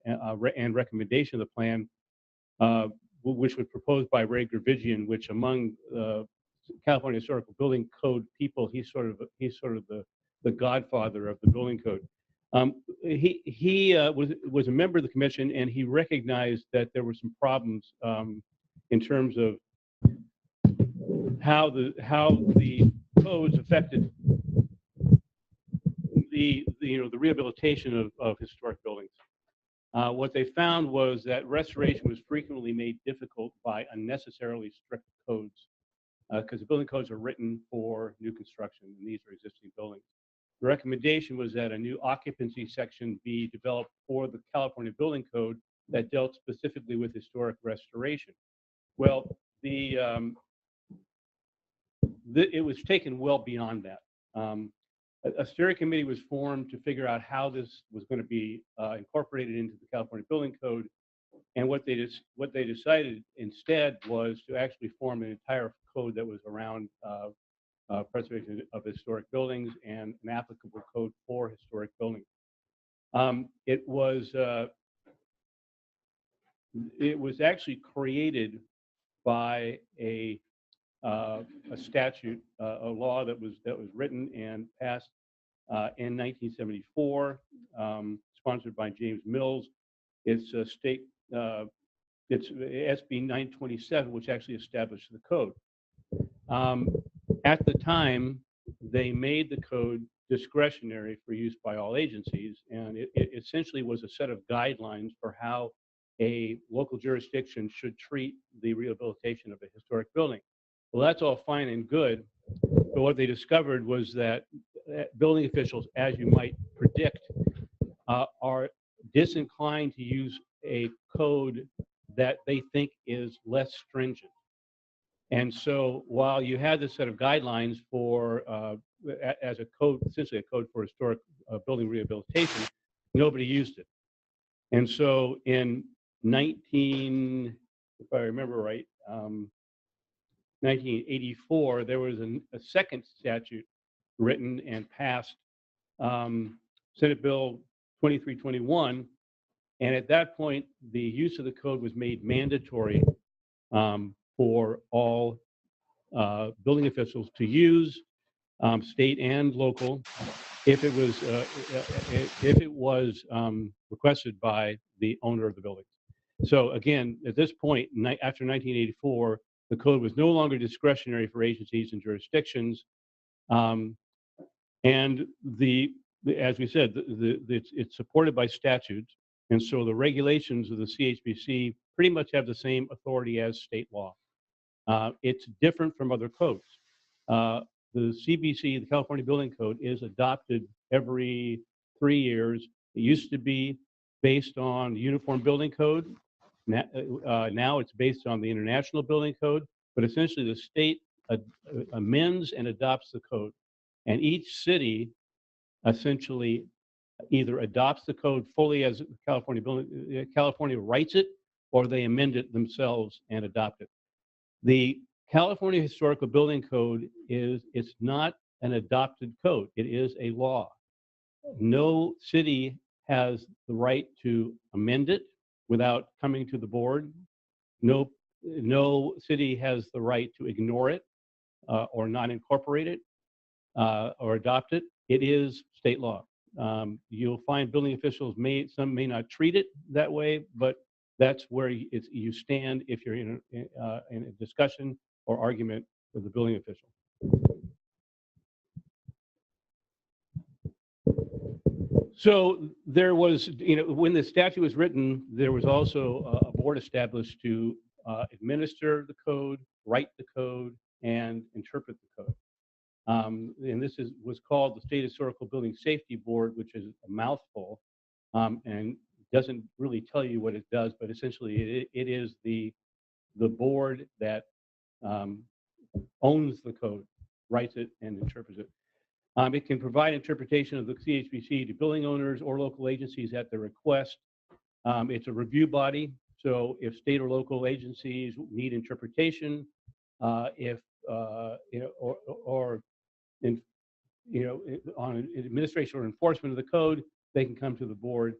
and recommendation of the plan, which was proposed by Ray Gurvigian, which among California Historical Building Code people, he's sort of the godfather of the building code. He was a member of the commission, and he recognized that there were some problems in terms of how the codes affected the rehabilitation of historic buildings. What they found was that restoration was frequently made difficult by unnecessarily strict codes, because the building codes are written for new construction, and these are existing buildings. The recommendation was that a new occupancy section be developed for the California Building Code that dealt specifically with historic restoration. Well, it was taken well beyond that. A steering committee was formed to figure out how this was going to be incorporated into the California Building Code, and what they decided instead was to actually form an entire code that was around preservation of historic buildings and an applicable code for historic buildings. It was actually created by a statute, a law that was written and passed in 1974, sponsored by James Mills. It's a state, it's SB 927, which actually established the code. At the time, they made the code discretionary for use by all agencies, and it essentially was a set of guidelines for how a local jurisdiction should treat the rehabilitation of a historic building. Well, that's all fine and good, but what they discovered was that building officials, as you might predict, are disinclined to use a code that they think is less stringent. And so while you had this set of guidelines for, as a code, essentially a code for historic building rehabilitation, nobody used it. And so in if I remember right, 1984, there was a second statute written and passed, Senate Bill 2321, and at that point, the use of the code was made mandatory for all building officials to use, state and local, if it was requested by the owner of the building. So again, at this point, after 1984, the code was no longer discretionary for agencies and jurisdictions, and as we said, it's supported by statutes, and so the regulations of the CHBC pretty much have the same authority as state law. It's different from other codes. The CBC, the California Building Code, is adopted every 3 years. It used to be based on the Uniform Building Code. Now it's based on the International Building Code, but essentially the state amends and adopts the code. And each city essentially either adopts the code fully as California writes it, or they amend it themselves and adopt it. The California Historical Building Code it's not an adopted code. It is a law. No city has the right to amend it without coming to the board. No city has the right to ignore it or not incorporate it or adopt it. It is state law. You'll find building officials some may not treat it that way, but that's where you stand if you're in a discussion or argument with the building official. So there was, when the statute was written, there was also a board established to administer the code, write the code, and interpret the code. And this was called the State Historical Building Safety Board, which is a mouthful, and doesn't really tell you what it does, but essentially it is the board that owns the code, writes it, and interprets it. It can provide interpretation of the CHBC to building owners or local agencies at their request. It's a review body, so if state or local agencies need interpretation, on administration or enforcement of the code, they can come to the board.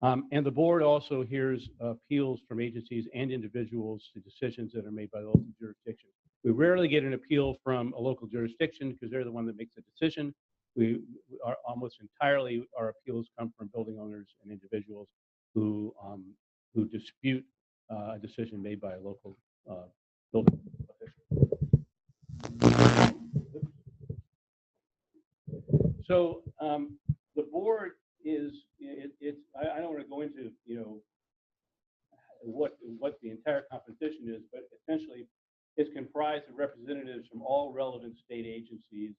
And the board also hears appeals from agencies and individuals to decisions that are made by the local jurisdiction. We rarely get an appeal from a local jurisdiction because they're the one that makes the decision. We are almost entirely, our appeals come from building owners and individuals who dispute a decision made by a local building official. So the board is, I don't want to go into, what the entire composition is, but essentially it's comprised of representatives from all relevant state agencies,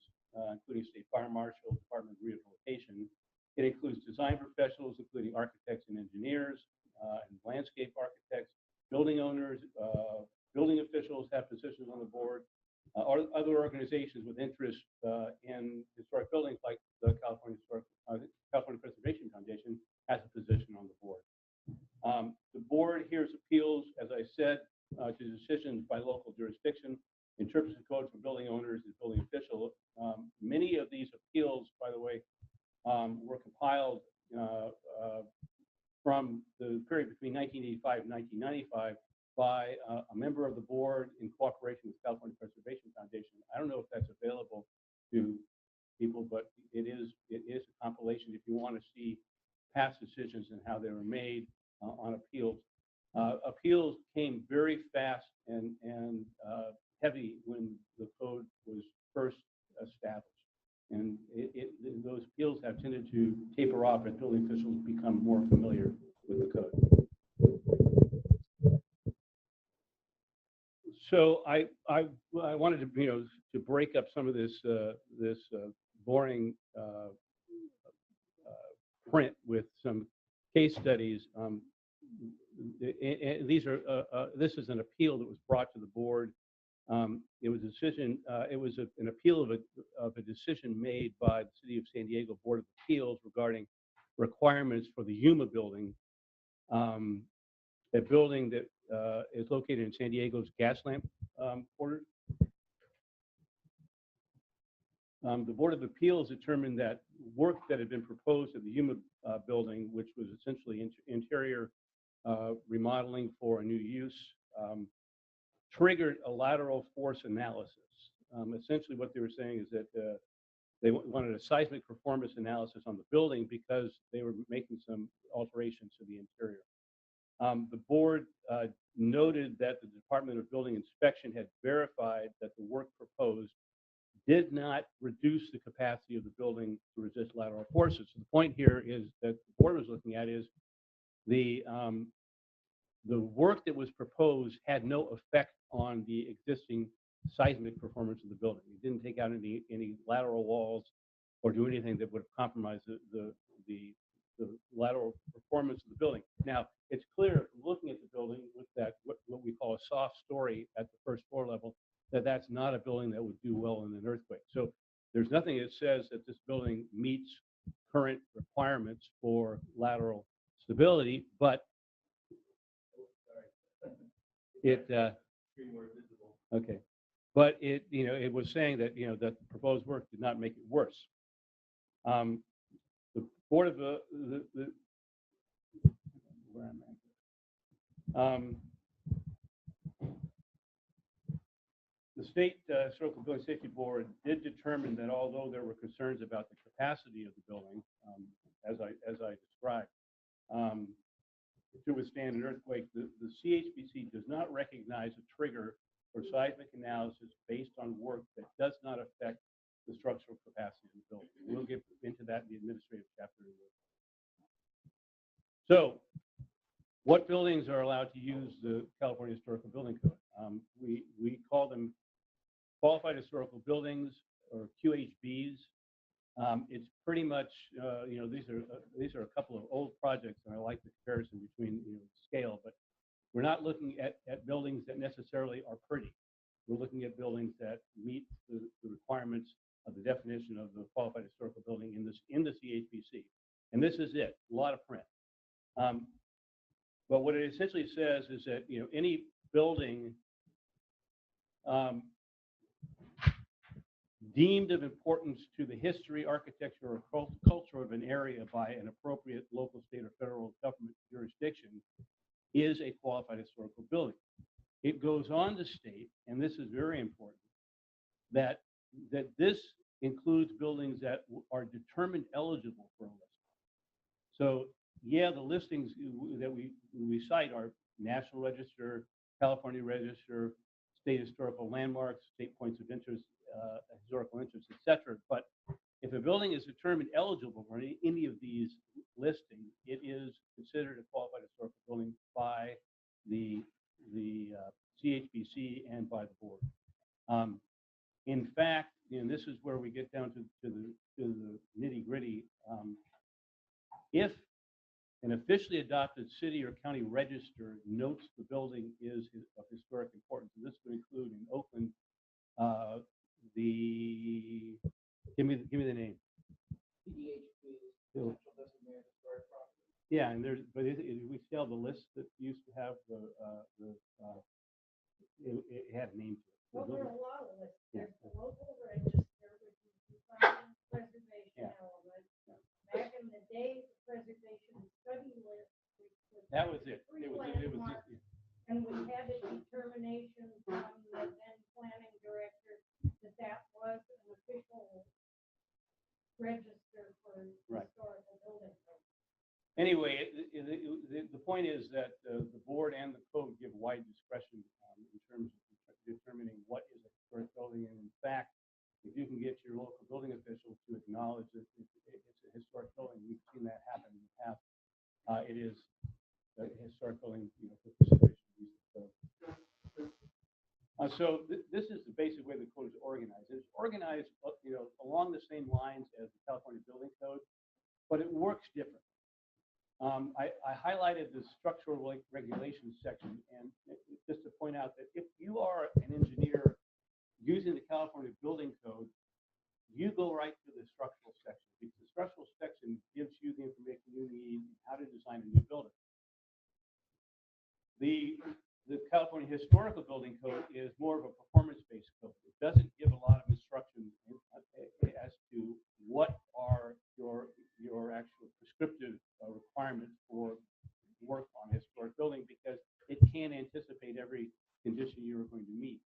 including State Fire Marshal, Department of Rehabilitation. It includes design professionals, including architects and engineers, and landscape architects, building owners, building officials have positions on the board, other organizations with interest in historic buildings, like the California Preservation Foundation, has a position on the board. The board hears appeals, as I said, to decisions by local jurisdiction, interprets the code for building owners and building officials. Many of these appeals, by the way, were compiled from the period between 1985 and 1995 by a member of the board in cooperation with California Preservation Foundation. I don't know if that's available to people, but it is a compilation if you want to see past decisions and how they were made on appeals. Appeals came very fast and heavy when the code was first established. And those appeals have tended to taper off as building officials become more familiar with the code. So I wanted to to break up some of this boring print with some case studies. These are this is an appeal that was brought to the board. It was a decision. It was an appeal of a decision made by the City of San Diego Board of Appeals regarding requirements for the Yuma building, a building that is located in San Diego's gas lamp quarter. The Board of Appeals determined that work that had been proposed at the Yuma building, which was essentially interior remodeling for a new use, triggered a lateral force analysis. Essentially what they were saying is that they wanted a seismic performance analysis on the building because they were making some alterations to the interior. The board noted that the Department of Building Inspection had verified that the work proposed did not reduce the capacity of the building to resist lateral forces. So the point here is that the board was looking at is the work that was proposed had no effect on the existing seismic performance of the building. It didn't take out any lateral walls or do anything that would compromise the lateral performance of the building. Now, it's clear looking at the building with that what we call a soft story at the first floor level, that that's not a building that would do well in an earthquake. So there's nothing that says that this building meets current requirements for lateral stability, but it okay, but it it was saying that that the proposed work did not make it worse. The board of where am I? The State Historical Building Safety Board did determine that although there were concerns about the capacity of the building, as I described, to withstand an earthquake, the CHBC does not recognize a trigger for seismic analysis based on work that does not affect the structural capacity of the building. We'll get into that in the administrative chapter. So, what buildings are allowed to use the California Historical Building Code? We call them qualified historical buildings, or QHBs. It's pretty much these are a couple of old projects, and I like the comparison between scale. But we're not looking at buildings that necessarily are pretty. We're looking at buildings that meet the requirements of the definition of the qualified historical building in the CHBC. And this is it. A lot of print. But what it essentially says is that any building deemed of importance to the history, architecture, or culture of an area by an appropriate local, state, or federal government jurisdiction is a qualified historical building. It goes on to state, and this is very important, that this includes buildings that are determined eligible for a listing. So yeah, the listings that we cite are National Register, California Register, state historical landmarks, state points of interest, historical interest, etc. But if a building is determined eligible for any of these listings, it is considered a qualified historical building by the CHBC and by the board. In fact, and this is where we get down to the nitty gritty. If an officially adopted city or county register notes the building is of historic importance, and this would include in Oakland give me the name. PDHP, yeah, and we still have the list that used to have it had a name to it. Well, there are a lot of lists. There's the local register, which is the preservation element. Back in the day, the preservation study list, which was that was it. And we had a determination from the then planning director that was an official register for historical buildings. Anyway, the point is that the board and the code give wide discretion in terms of determining what is a historic building. And in fact, if you can get your local building official to acknowledge that it's a historic building, we've seen that happen in the past. It is a historic building, for consideration. So this is the basic way the code is organized. It's organized, along the same lines as the California Building Code, but it works differently. I highlighted the structural regulations section, and just to point out that if you are an engineer using the California Building Code, you go right to the structural section, because the structural section gives you the information you need how to design a new building. The California Historical Building Code is more of a performance-based code. It doesn't give a lot of instruction as to what are your actual prescriptive requirements for work on a historic building, because it can't anticipate every condition you're going to meet.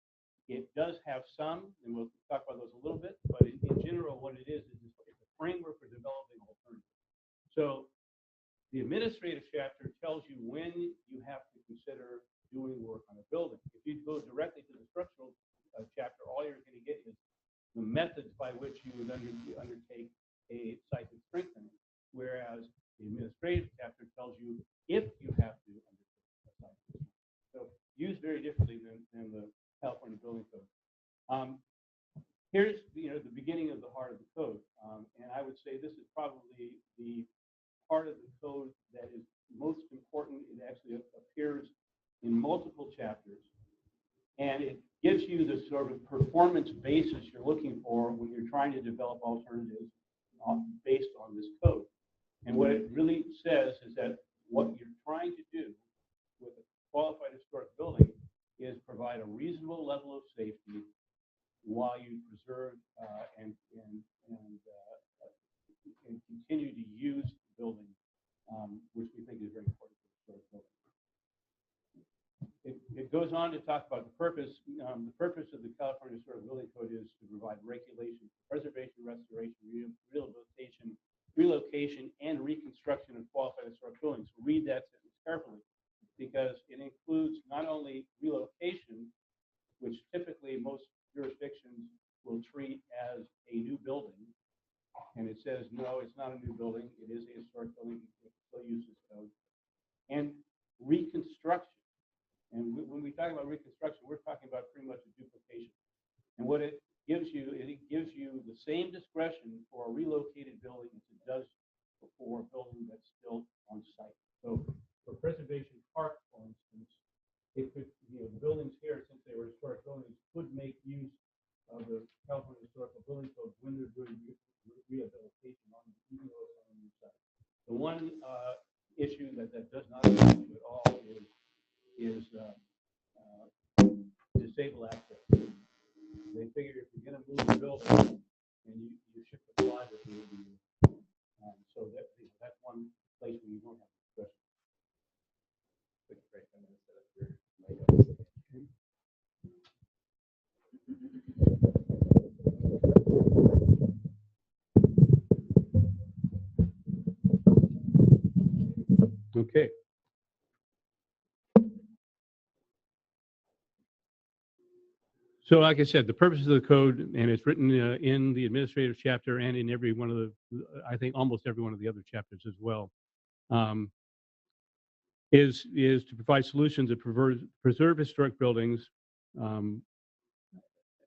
It does have some, and we'll talk about those a little bit, but in general, what it is it's a framework for developing alternatives. So the administrative chapter tells you when you have to consider doing work on a building. If you go directly to the structural chapter, all you're going to get is the methods by which you would undertake a site strengthening, whereas the administrative chapter tells you if you have to undertake a site strengthening. So used very differently than the California Building Code. Here's the beginning of the heart of the code, and I would say this is probably the part of the code that is most important. It actually appears in multiple chapters, and it gives you the sort of performance basis you're looking for when you're trying to develop alternatives based on this code. And what it really says is that what you're trying to do with a qualified historic building is provide a reasonable level of safety while you preserve and continue to use the building, which we think is very important for the historic building. It goes on to talk about the purpose. The purpose of the California Historic Building Code is to provide regulations for preservation, restoration, rehabilitation, relocation, and reconstruction of qualified historic buildings. So read that sentence carefully, because it includes not only relocation, which typically most jurisdictions will treat as a new building, and it says, no, it's not a new building, it is a historic building, it still uses code, and reconstruction. And when we talk about reconstruction, we're talking about pretty much a duplication. And what it gives you the same discretion for a relocated building as it does for a building that's still on site. So for Preservation Park, for instance, it could, the buildings here, since they were historic buildings, could make use of the California Historical Building Code when they're doing rehabilitation on even though it's on a new site. The one issue that does not apply to at all is disabled access. They figure if you're going to build a building and you ship the plywood to the so that's one place where you don't have discretion. Okay. So like I said, the purpose of the code, and it's written in the administrative chapter and in every one of the, I think almost every one of the other chapters as well, is to provide solutions that preserve historic buildings.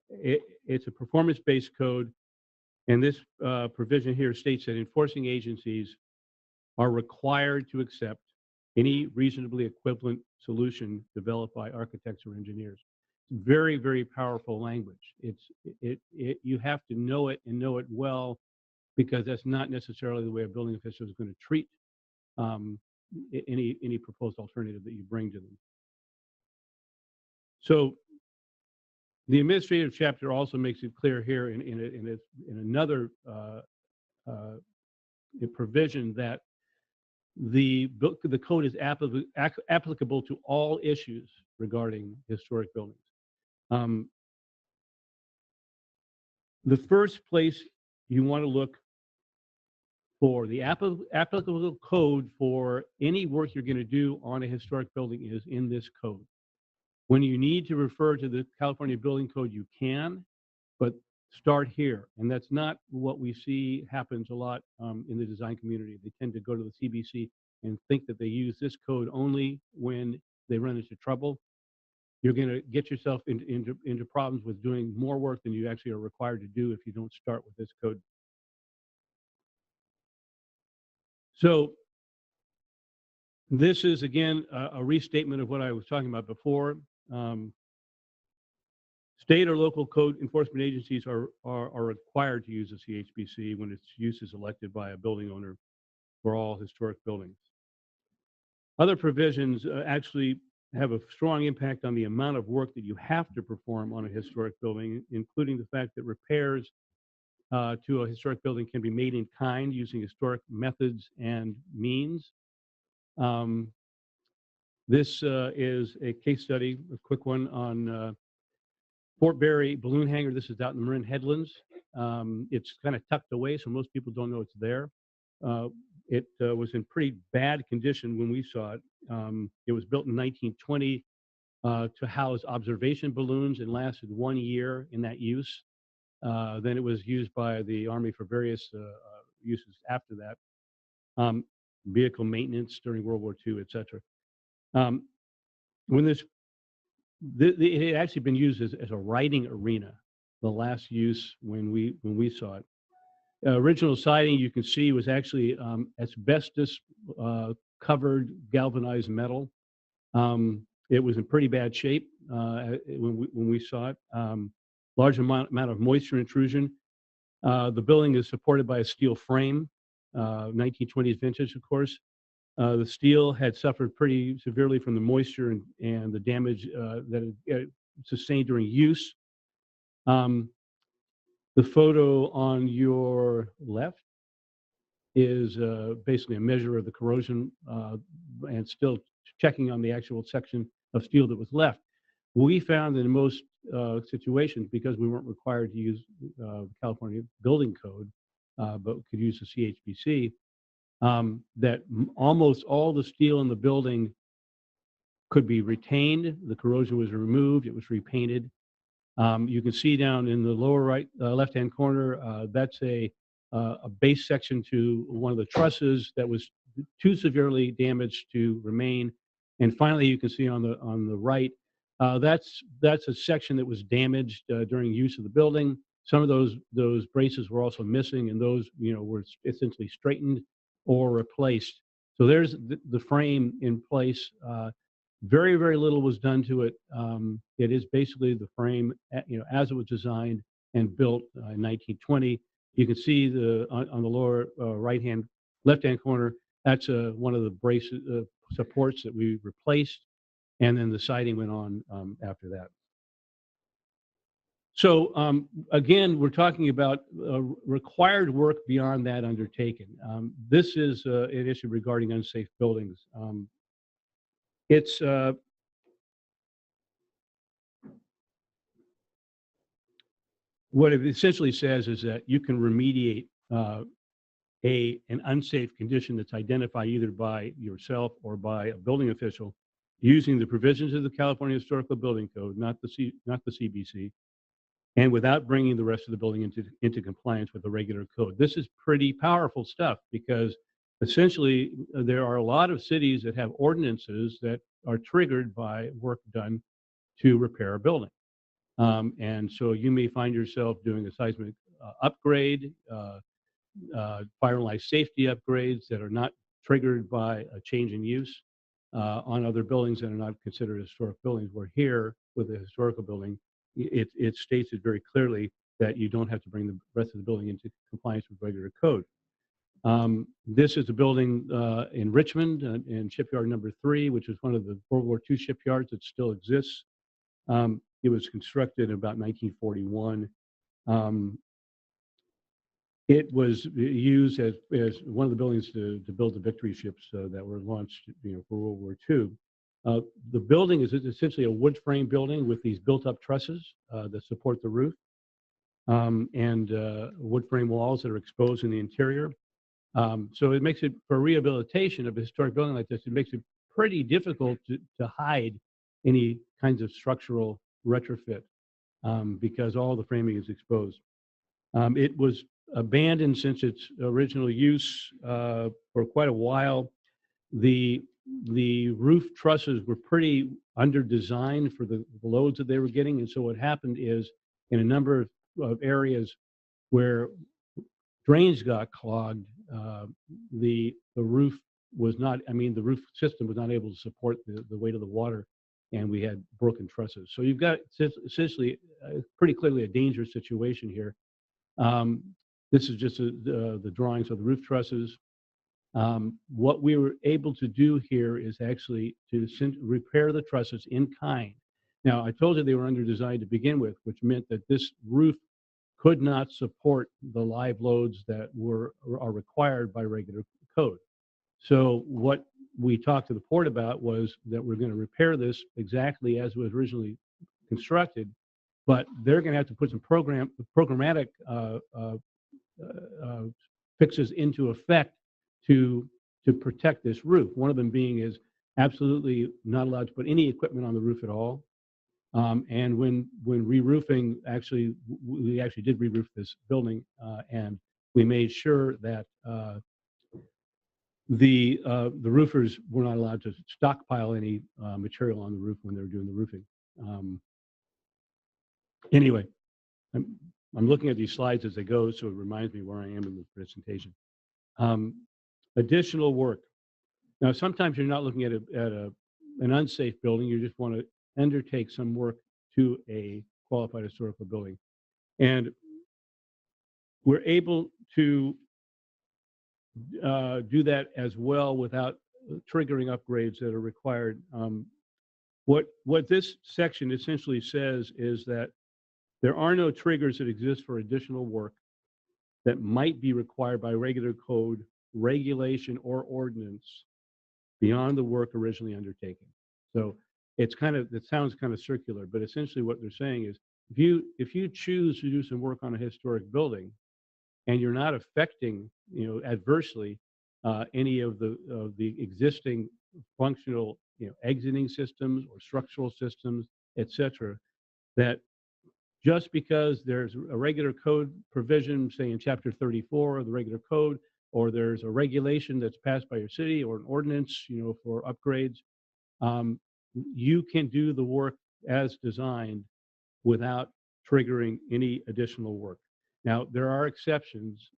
It's a performance-based code, and this provision here states that enforcing agencies are required to accept any reasonably equivalent solution developed by architects or engineers. Very, very powerful language. You have to know it and know it well, because that's not necessarily the way a building official is going to treat any proposed alternative that you bring to them. So the administrative chapter also makes it clear here in another provision that the code is applicable to all issues regarding historic buildings. The first place you want to look for the applicable code for any work you're going to do on a historic building is in this code. When you need to refer to the California Building Code, you can, but start here. And that's not what we see happens a lot in the design community. They tend to go to the CBC and think that they use this code only when they run into trouble. You're going to get yourself into problems with doing more work than you actually are required to do if you don't start with this code. So this is, again, a restatement of what I was talking about before. State or local code enforcement agencies are required to use the CHBC when its use is elected by a building owner for all historic buildings. Other provisions actually have a strong impact on the amount of work that you have to perform on a historic building, including the fact that repairs to a historic building can be made in kind using historic methods and means. This is a case study, a quick one on Fort Berry balloon hangar. This is out in the Marin Headlands. It's kind of tucked away, so most people don't know it's there. It was in pretty bad condition when we saw it. It was built in 1920 to house observation balloons and lasted 1 year in that use. Then it was used by the Army for various uses after that, vehicle maintenance during World War II, etc. When it had actually been used as a riding arena, the last use when we saw it. Original siding, you can see, was actually asbestos covered galvanized metal. It was in pretty bad shape when we saw it. Large amount of moisture intrusion. The building is supported by a steel frame, 1920s vintage, of course. The steel had suffered pretty severely from the moisture and the damage that it sustained during use. The photo on your left is basically a measure of the corrosion and still checking on the actual section of steel that was left. We found that in most situations, because we weren't required to use the California Building Code, but could use the CHBC, that almost all the steel in the building could be retained. The corrosion was removed. It was repainted. You can see down in the lower right, left-hand corner, that's a base section to one of the trusses that was too severely damaged to remain. And finally, you can see on the right, that's a section that was damaged during use of the building. Some of those braces were also missing, and those were essentially straightened or replaced. So there's the frame in place. Very, very little was done to it. It is basically the frame, as it was designed and built in 1920. You can see on the lower left-hand corner, that's one of the brace supports that we replaced, and then the siding went on after that. So again, we're talking about required work beyond that undertaken. This is an issue regarding unsafe buildings. It's what it essentially says is that you can remediate an unsafe condition that's identified either by yourself or by a building official using the provisions of the California Historical Building Code, not the CBC, and without bringing the rest of the building into compliance with the regular code. This is pretty powerful stuff because essentially there are a lot of cities that have ordinances that are triggered by work done to repair a building. And so you may find yourself doing a seismic upgrade, fire and life safety upgrades that are not triggered by a change in use on other buildings that are not considered historic buildings. Where here, with a historical building, it states it very clearly that you don't have to bring the rest of the building into compliance with regular code. This is a building in Richmond, in Shipyard number 3, which is one of the World War II shipyards that still exists. It was constructed in about 1941. It was used as one of the buildings to build the Victory ships that were launched, for World War II. The building is essentially a wood frame building with these built-up trusses that support the roof, and wood frame walls that are exposed in the interior. So it makes it, for rehabilitation of a historic building like this, it makes it pretty difficult to hide any kinds of structural retrofit because all the framing is exposed. It was abandoned since its original use for quite a while. The roof trusses were pretty under designed for the loads that they were getting, and so what happened is in a number of areas where drains got clogged, the roof was not. I mean, the roof system was not able to support the weight of the water, and we had broken trusses. So you've got essentially pretty clearly a dangerous situation here. This is just the drawings of the roof trusses. What we were able to do here is actually to repair the trusses in kind. Now, I told you they were under design to begin with, which meant that this roof could not support the live loads that are required by regular code. So what we talked to the port about was that we're going to repair this exactly as it was originally constructed, but they're going to have to put some programmatic fixes into effect to protect this roof. One of them being is absolutely not allowed to put any equipment on the roof at all. And when re-roofing, we actually did re-roof this building, and we made sure that the roofers were not allowed to stockpile any material on the roof when they were doing the roofing. Anyway, I'm looking at these slides as they go, so it reminds me where I am in the presentation. Additional work. Now, sometimes you're not looking at an unsafe building. You just want to undertake some work to a qualified historical building. And we're able to do that as well without triggering upgrades that are required. What this section essentially says is that there are no triggers that exist for additional work that might be required by regular code, regulation, or ordinance beyond the work originally undertaken. So it sounds kind of circular, but essentially what they're saying is if you choose to do some work on a historic building and you're not affecting, adversely any of the existing functional, exiting systems or structural systems, et cetera, that just because there's a regular code provision, say in Chapter 34 of the regular code, or there's a regulation that's passed by your city or an ordinance, for upgrades, you can do the work as designed without triggering any additional work. Now, there are exceptions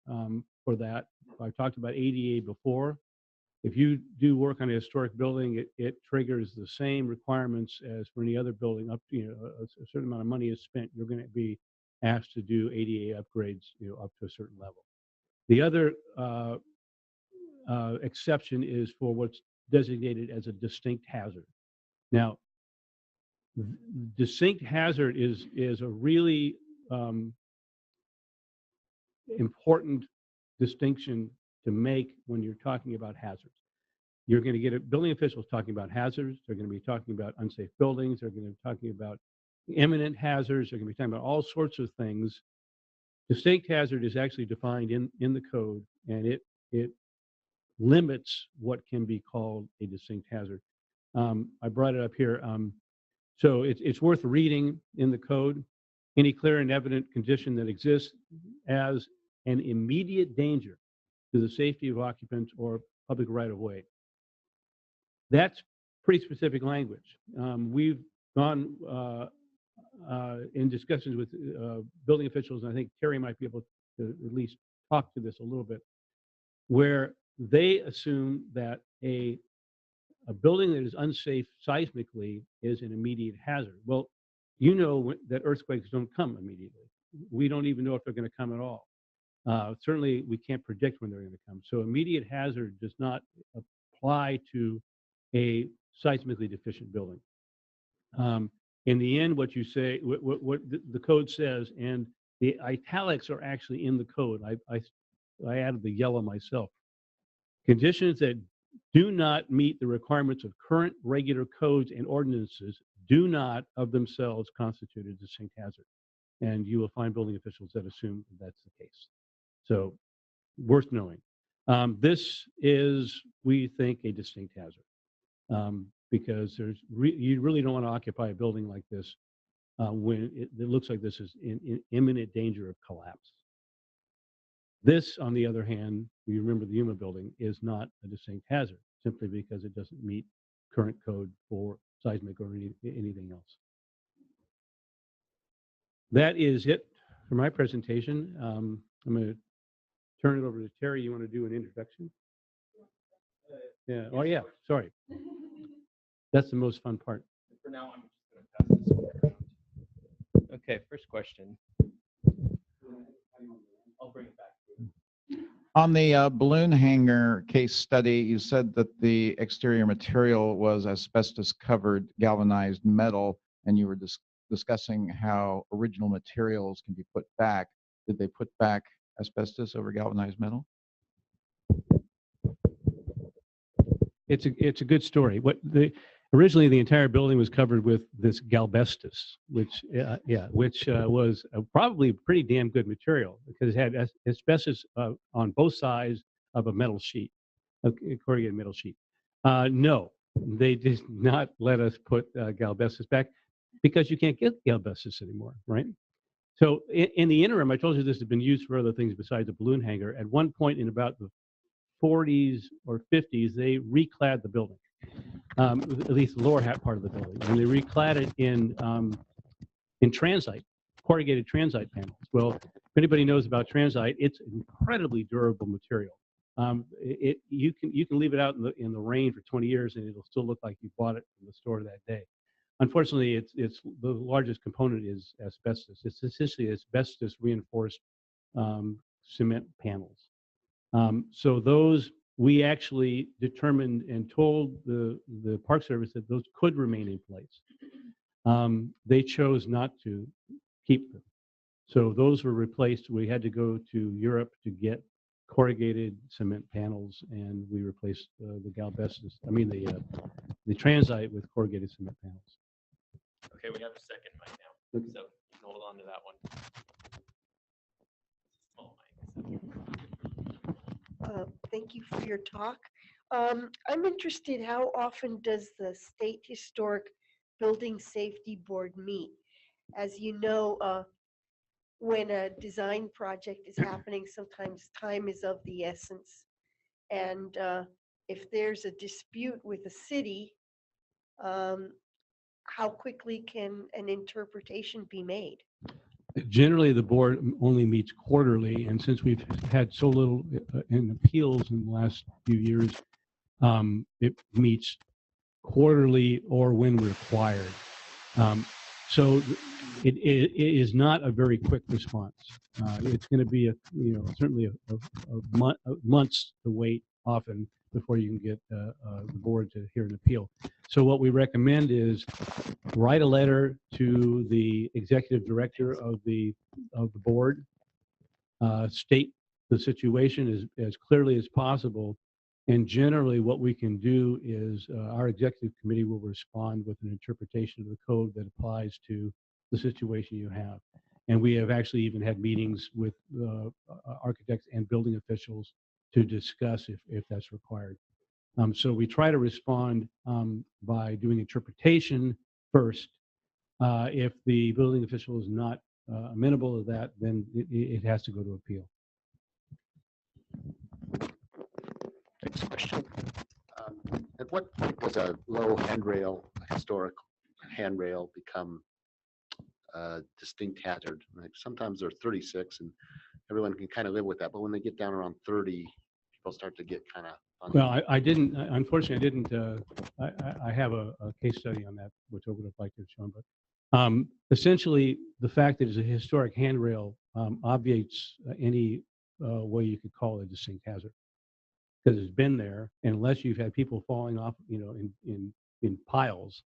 for that. I talked about ADA before. If you do work on a historic building, it triggers the same requirements as for any other building. Up to a certain amount of money is spent, you're going to be asked to do ADA upgrades, up to a certain level. The other exception is for what's designated as a distinct hazard. Now, distinct hazard is a really important distinction to make when you're talking about hazards. You're going to get building officials talking about hazards. They're going to be talking about unsafe buildings. They're going to be talking about imminent hazards. They're going to be talking about all sorts of things. Distinct hazard is actually defined in the code, and it limits what can be called a distinct hazard. I brought it up here. So it's worth reading in the code. Any clear and evident condition that exists as an immediate danger to the safety of occupants or public right-of-way. That's pretty specific language. We've gone in discussions with building officials, and I think Terry might be able to at least talk to this a little bit, where they assume that a building that is unsafe seismically is an immediate hazard. Well, you know that earthquakes don't come immediately. We don't even know if they're going to come at all. Certainly, we can't predict when they're going to come. So immediate hazard does not apply to a seismically deficient building. In the end, what you say, what the code says, and the italics are actually in the code. I added the yellow myself. Conditions that do not meet the requirements of current regular codes and ordinances do not of themselves constitute a distinct hazard. And you will find building officials that assume that's the case. So worth knowing. This is, we think, a distinct hazard because you really don't want to occupy a building like this when it looks like this is in imminent danger of collapse. This, on the other hand, you remember the Yuma building, is not a distinct hazard simply because it doesn't meet current code for seismic or anything else. That is it for my presentation. I'm going to turn it over to Terry. You want to do an introduction? Yeah. Oh, yeah. Sorry. That's the most fun part. For now, I'm just going to pass this around. Okay, first question. I'll bring it back. On the balloon hangar case study, you said that the exterior material was asbestos-covered galvanized metal, and you were discussing how original materials can be put back. Did they put back asbestos over galvanized metal? It's a good story. Originally the entire building was covered with this galbestos, which was probably a pretty damn good material because it had asbestos on both sides of a metal sheet, a corrugated metal sheet. No, they did not let us put galbestos back because you can't get galbestos anymore, right? So in the interim, I told you this has been used for other things besides a balloon hangar. At one point in about the 40s or 50s, they reclad the building. At least the lower half part of the building, and they reclad it in transite, corrugated transite panels. Well, if anybody knows about transite, it's an incredibly durable material. You can leave it out in the rain for 20 years, and it'll still look like you bought it from the store that day. Unfortunately, it's the largest component is asbestos. It's essentially asbestos reinforced cement panels. So those. We actually determined and told the Park Service that those could remain in place. They chose not to keep them. So those were replaced. We had to go to Europe to get corrugated cement panels, and we replaced the galbestos, the transite with corrugated cement panels. Okay, we have a second right now, so you can hold on to that one. Small mic. Thank you for your talk. I'm interested, how often does the State Historic Building Safety Board meet? As you know, when a design project is happening, sometimes time is of the essence. And if there's a dispute with a city, how quickly can an interpretation be made? Generally, the board only meets quarterly, and since we've had so little in appeals in the last few years, it meets quarterly or when required. So it is not a very quick response. It's going to be certainly months to wait often before you can get the board to hear an appeal. So what we recommend is write a letter to the executive director of the board, state the situation as clearly as possible. And generally what we can do is our executive committee will respond with an interpretation of the code that applies to the situation you have. And we have actually even had meetings with architects and building officials to discuss if that's required. So we try to respond by doing interpretation first. If the building official is not amenable to that, then it has to go to appeal. Next question. At what point does a low handrail, a historic handrail, become a distinct hazard? Like sometimes they're 36 and everyone can kind of live with that, but when they get down around 30, people start to get kind of funny. Well, I didn't, unfortunately, I didn't, I have a case study on that, which I would have liked to have shown, but essentially the fact that it's a historic handrail obviates any way you could call it a distinct hazard, because it's been there, and unless you've had people falling off, in piles,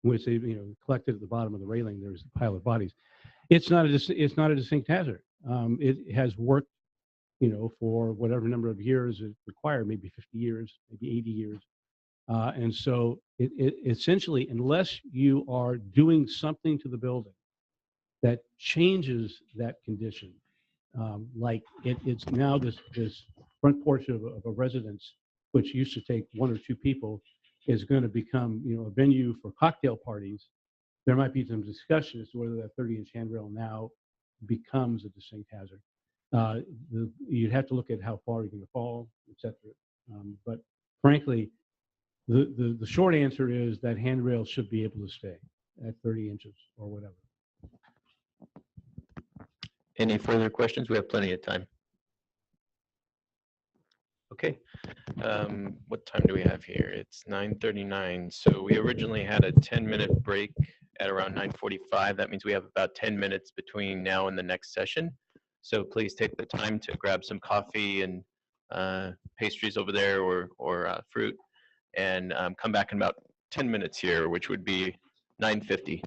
which they, collected at the bottom of the railing, there's a pile of bodies. It's not a distinct hazard. It has worked, for whatever number of years it required, maybe 50 years, maybe 80 years. And so it essentially, unless you are doing something to the building that changes that condition, like it's now this front porch of a residence, which used to take 1 or 2 people, is going to become, a venue for cocktail parties. There might be some discussion as to whether that 30-inch handrail now becomes a distinct hazard. You'd have to look at how far you're going to fall, etc. But frankly, the short answer is that handrail should be able to stay at 30 inches or whatever. Any further questions? We have plenty of time. Okay. What time do we have here? It's 9:39. So we originally had a 10-minute break at around 9:45. That means we have about 10 minutes between now and the next session. So please take the time to grab some coffee and pastries over there or fruit, and come back in about 10 minutes here, which would be 9:50.